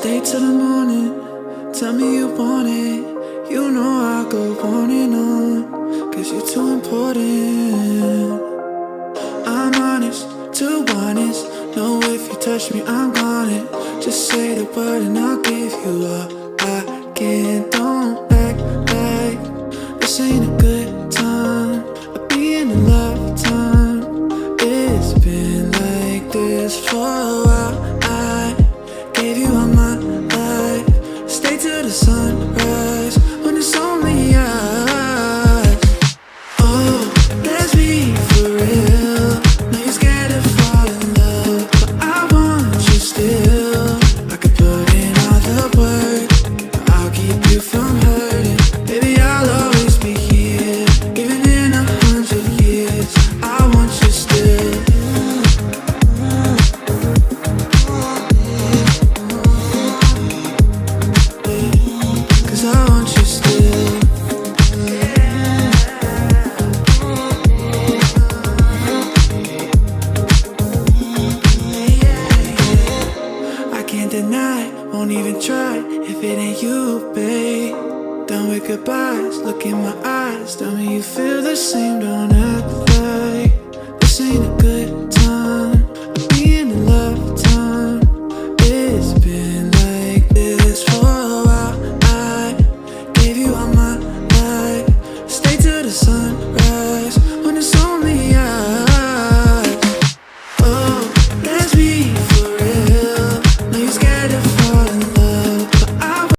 stay till the morning. Tell me you want it. You know I'll go on and on, 'cause you're too important. I'm honest, too honest. Know if you touch me, I'm on it. Just say the word and I'll give you all I can. Don't act like this ain't a good time. I'll be in a lifetime. It's been like this for a while. I gave you all my life. Stay till the sunrise when it's only us. Oh, let's be for real. Know you're scared to fall in love, but I want you still. I could put in all the work, I'll keep you from hurting. Baby, I'll always be here, even in 100 years. I want you still. 'Cause I want you still. I can't deny, won't even try if it ain't you, babe. Done with goodbyes, look in my eyes, tell me you feel the same. Don't act like this ain't a